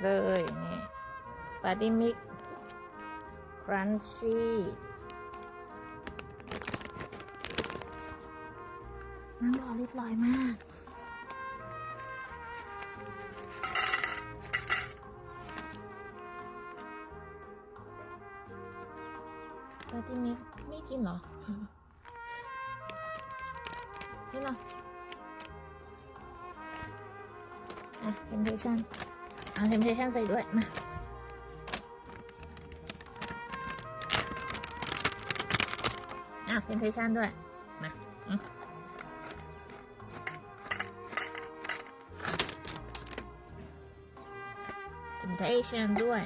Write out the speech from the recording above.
เลยนี่ปาร์ตี้มิกครันชี่น้ำรอเรียบร้อยมากปาร์ตี้มิกไม่กินเหรอ นี่เหรอเทมเพชั่นเอาเทมเพชั่นใส่ด้วยมาเทมเพชั่นด้วยมาเทมเพชั่นด้วย